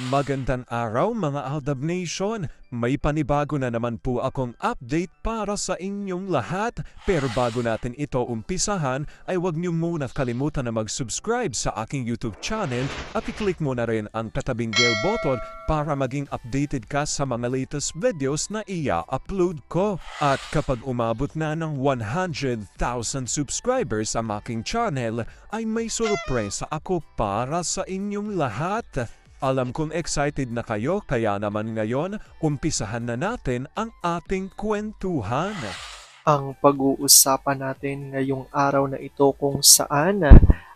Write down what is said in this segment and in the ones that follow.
Magandang araw mga Aldab Nation! May panibago na naman po akong update para sa inyong lahat. Pero bago natin ito umpisahan ay huwag niyo muna kalimutan na mag-subscribe sa aking YouTube channel at i-click mo na rin ang katabing bell button para maging updated ka sa mga latest videos na i-upload ko. At kapag umabot na ng 100,000 subscribers ang aking channel ay may sorpresa ako para sa inyong lahat. Alam kong excited na kayo kaya naman ngayon, umpisahan na natin ang ating kwentuhan. Ang pag-uusapan natin ngayong araw na ito kung saan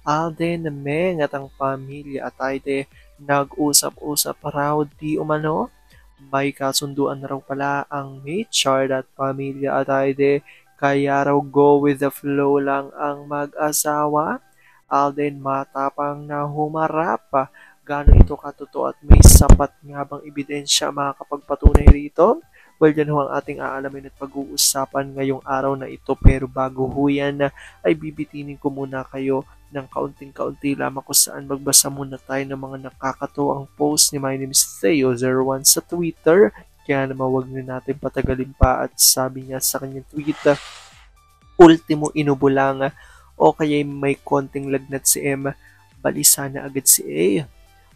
Alden, Meng at ang pamilya Atayde nag-usap-usap raw di umano. May kasunduan na raw pala ang Richard at pamilya Atayde kaya raw go with the flow lang ang mag-asawa. Alden matapang na humarap. Gaano ito katotoo at may sapat nga bang ebidensya makakapagpatunay rito? Well, yan ho ang ating aalamin at pag-uusapan ngayong araw na ito. Pero bago ho yan, ay bibitinin ko muna kayo ng kaunting-kaunti lamang kung saan magbasa muna tayo ng mga nakakatuwang post ni My Name is Theo01 sa Twitter. Kaya naman wag na natin patagalin pa at sabi niya sa kanyang tweet, ultimo inubo lang o kaya may konting lagnat si M, balisa na agad si A.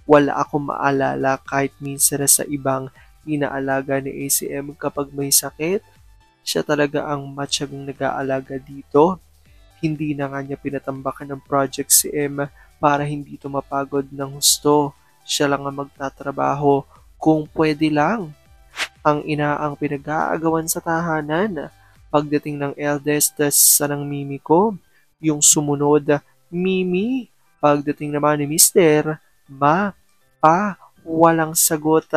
Wala akong maalala kahit minsan sa ibang inaalaga ni ACM kapag may sakit. Siya talaga ang matyagang nag-aalaga dito. Hindi na nga niya pinatambakan ng project si M para hindi ito mapagod ng husto. Siya lang ang magtatrabaho kung pwede lang. Ang ina ang pinag-aagawan sa tahanan. Pagdating ng eldest sa ng Mimi ko, yung sumunod, Mimi. Pagdating naman ni Mister, Ma, Pa, walang sagot,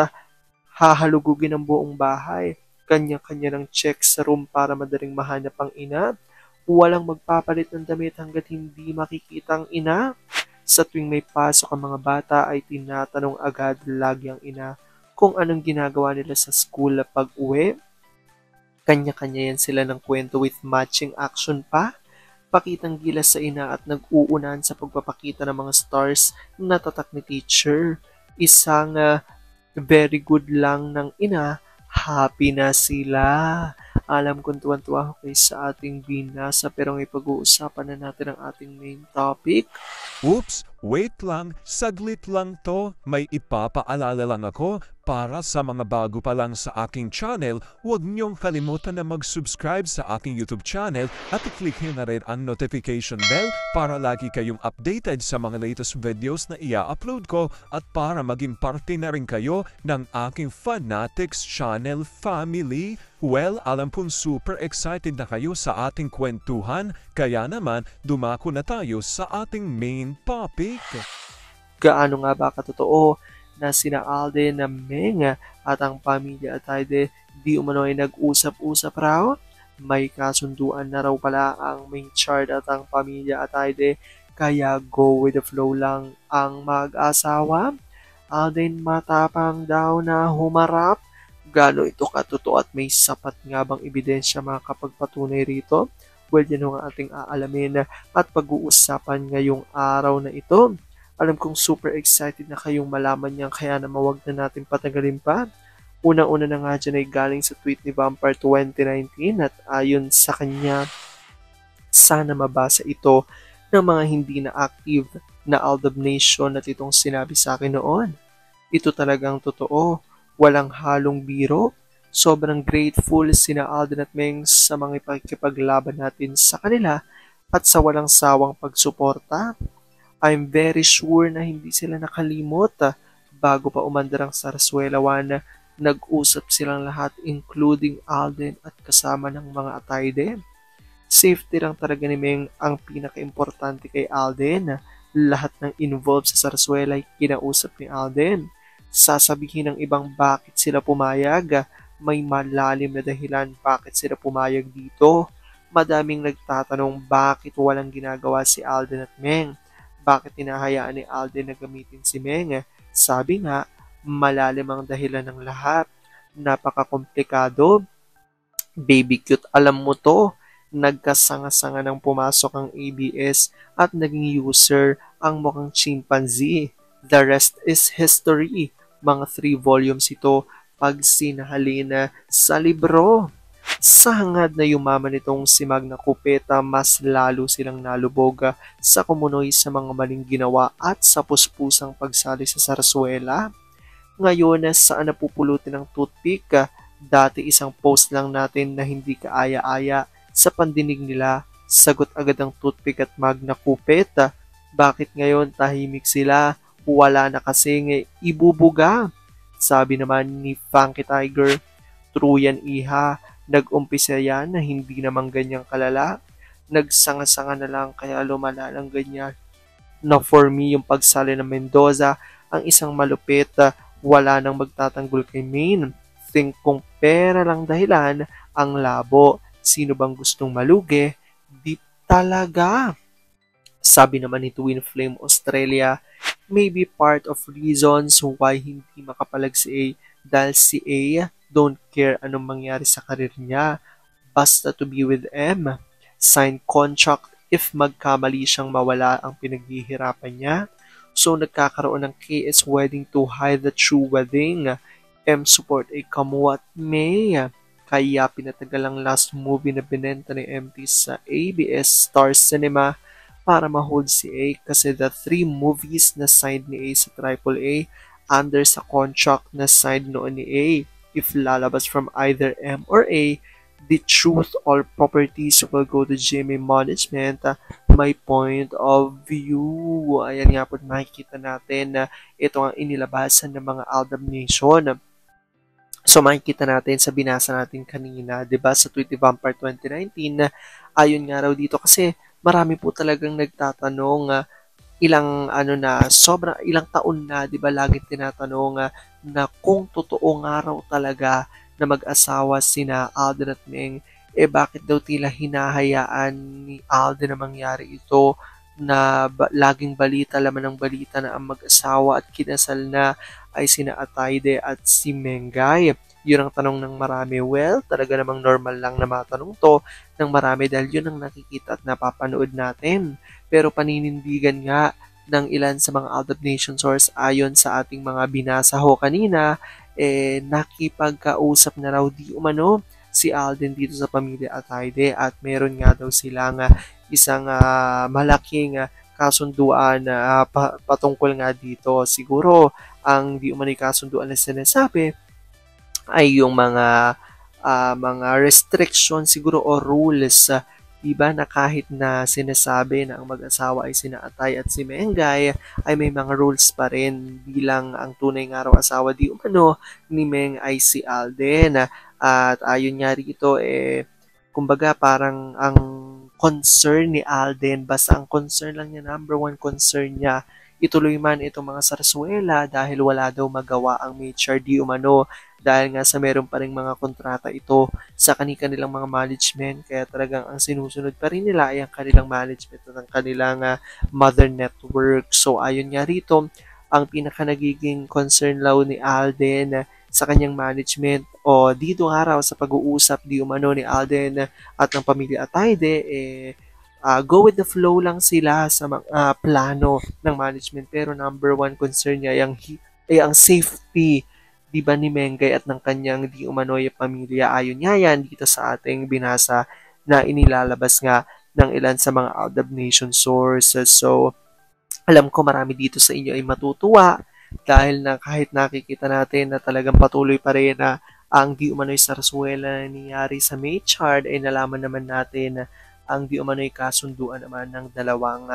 hahalugugin ang buong bahay. Kanya-kanya ng check sa room para madaling mahanap ang ina. Walang magpapalit ng damit hanggat hindi makikita ang ina. Sa tuwing may pasok ang mga bata ay tinatanong agad lagi ang ina kung anong ginagawa nila sa school pag uwi. Kanya-kanya yan sila ng kwento with matching action pa. Pakitang gilas sa ina at nag-uunan sa pagpapakita ng mga stars na tatak ni teacher. Isang very good lang ng ina, happy na sila. Alam kong tuwan-tuwa ako kayo sa ating binasa pero may pag-uusapan na natin ang ating main topic. Oops, wait lang, saglit lang to. May ipapaalala lang ako. Para sa mga bago pa lang sa aking channel, huwag niyong kalimutan na mag-subscribe sa aking YouTube channel at i-click nyo na rin ang notification bell para lagi kayong updated sa mga latest videos na i-upload ko at para maging parte na rin kayo ng aking Fanatics channel family. Well, alam kong super excited na kayo sa ating kwentuhan, kaya naman dumako na tayo sa ating main topic. Gaano nga ba katotoo na sina Alden na Meng at ang pamilya Atayde di umano ay nag-usap-usap raw? May kasunduan na raw pala ang Richard at ang pamilya Atayde kaya go with the flow lang ang mag-asawa. Alden matapang daw na humarap. Gaano ito katotoo at may sapat nga bang ebidensya makakapagpatunay rito? Well, yan ang ating aalamin at pag-uusapan ngayong araw na ito. Alam kong super excited na kayong malaman niyan kaya naman wag na natin patagalin pa. Unang-una na nga dyan ay galing sa tweet ni Vampire 2019 at ayon sa kanya, sana mabasa ito ng mga hindi na active na Aldab Nation at itong sinabi sa akin noon. Ito talagang totoo, walang halong biro. Sobrang grateful sina Alden at Meng sa mga ipagkipaglaban natin sa kanila at sa walang sawang pagsuporta. I'm very sure na hindi sila nakalimot. Bago pa umandar ang Sarsuela 1, nag-usap silang lahat including Alden at kasama ng mga Atayde. Safety lang talaga ni Meng ang pinaka-importante kay Alden. Lahat ng involved sa Sarsuela ay kinausap ni Alden. Sasabihin ng ibang bakit sila pumayag. May malalim na dahilan bakit sila pumayag dito. Madaming nagtatanong bakit walang ginagawa si Alden at Meng. Bakit hinahayaan ni Alden na gamitin si Meng? Sabi nga, malalim ang dahilan ng lahat. Napaka-komplikado. Baby cute, alam mo to. Nagkasanga-sanga nang pumasok ang ABS at naging user ang mukhang chimpanzee. The rest is history. Mga 3 volumes ito pag sinahalin sa libro. Sa hangad na yumaman nitong si Magna Copeta, mas lalo silang nalubog sa kumunoy sa mga maling ginawa at sa puspusang pagsali sa sarsuela. Ngayon, saan napupulutin ng toothpick? Dati isang post lang natin na hindi kaaya-aya sa pandinig nila. Sagot agad ang toothpick at Magna Copeta. Bakit ngayon tahimik sila? Wala na kasing ibubuga. Sabi naman ni Funky Tiger, true yan iha. Nag-umpisa yan na hindi naman ganyang kalala. Nagsanga-sanga na lang kaya lumala ng ganyan. Na for me, yung pagsali ng Mendoza, ang isang malupit, wala nang magtatanggol kay Maine. Think kung pera lang dahilan, ang labo. Sino bang gustong malugi? Di talaga. Sabi naman ni Twin Flame Australia, maybe part of reasons why hindi makapalag si A dahil si A don't care anong mangyari sa karir niya. Basta to be with M. Sign contract if magkamali siyang mawala ang pinaghihirapan niya. So nagkakaroon ng KS wedding to hide the true wedding. M support A come what may. Kaya pinatagal ang last movie na binenta ni MT sa ABS Star Cinema para ma-hold si A kasi the 3 movies na signed ni A sa AAA under sa contract na signed noon ni A. If lalabas from either M or A, the truth all properties will go to GMA Management. My point of view. Ayan nga po makikita natin na ito ang inilabasan ng mga Aldab Nation. So makikita natin sa binasa natin kanina, 'di ba, sa Tweety Vampire 2019, ayon nga raw dito kasi marami po talagang nagtatanong ilang taon na, 'di ba, laging tinatanong na kung totoo nga raw talaga na mag-asawa sina Alden at Meng, bakit daw tila hinahayaan ni Alden na mangyari ito na laging balita, laman ng balita na ang mag-asawa at kinasal na ay sina Ataide at si Mengay. Yun ang tanong ng marami. Well, talaga namang normal lang na matanong to ng marami dahil yun ang nakikita at napapanood natin. Pero paninindigan nga ng ilan sa mga Aldab Nation source ayon sa ating mga binasa ho kanina, nakipagkausap na raw di umano si Alden dito sa pamilya Ataide at meron nga daw silang isang malaking kasunduan patungkol nga dito. Siguro ang di umano'y kasunduan na sinasabi ay yung mga restrictions siguro o rules, diba, na kahit na sinasabi na ang mag-asawa ay sina Atay at si Mengay, ay may mga rules pa rin bilang ang tunay nga raw asawa di umano ni Meng ay si Alden. At ayon nga rito, kumbaga parang ang concern ni Alden, basta ang concern lang niya, number one concern niya, ituloy man itong mga sarsuela dahil wala daw magawa ang Machar di umano dahil nga sa meron pa rin mga kontrata ito sa kanilang mga management, kaya talagang ang sinusunod pa rin nila ay ang kanilang management at ang kanilang mother network. So ayon nga rito, ang pinaka nagiging concern law ni Alden sa kanyang management o dito nga raw sa pag-uusap di umano ni Alden at ng pamilya Ataide, go with the flow lang sila sa mga plano ng management, pero number one concern niya ay ang safety, di ba, ni Mengay at ng kanyang di umano'y pamilya. Ayon nga yan dito sa ating binasa na inilalabas nga ng ilan sa mga Aldab Nation sources. So alam ko marami dito sa inyo ay matutuwa dahil na kahit nakikita natin na talagang patuloy pa rin na ang di umano'y sarsuela na nangyari sa Machar, ay nalaman naman natin na ang di umano'y kasunduan naman ng dalawang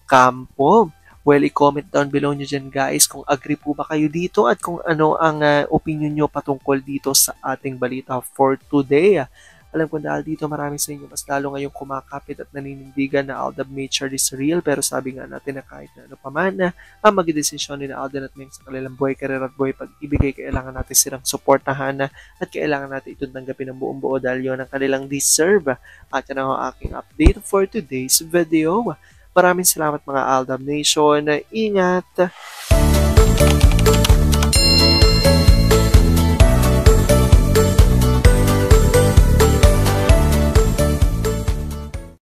kampo. Well, i-comment down below nyo dyan guys kung agree po ba kayo dito at kung ano ang opinion nyo patungkol dito sa ating balita for today. Alam ko dahil dito marami sa inyo mas lalo ngayong kumakapit at naninindigan na Aldab Machar is real, pero sabi nga natin na kahit na ano pa man ang magdesisyon ni Alden at Meng sa kanilang buhay, karir at buhay pag-ibig, kailangan natin silang suportahan at kailangan natin itong tanggapin ng buong buo dahil yun ang kanilang deserve. At yan ang aking update for today's video. Maraming salamat mga Aldab Nation. Ingat!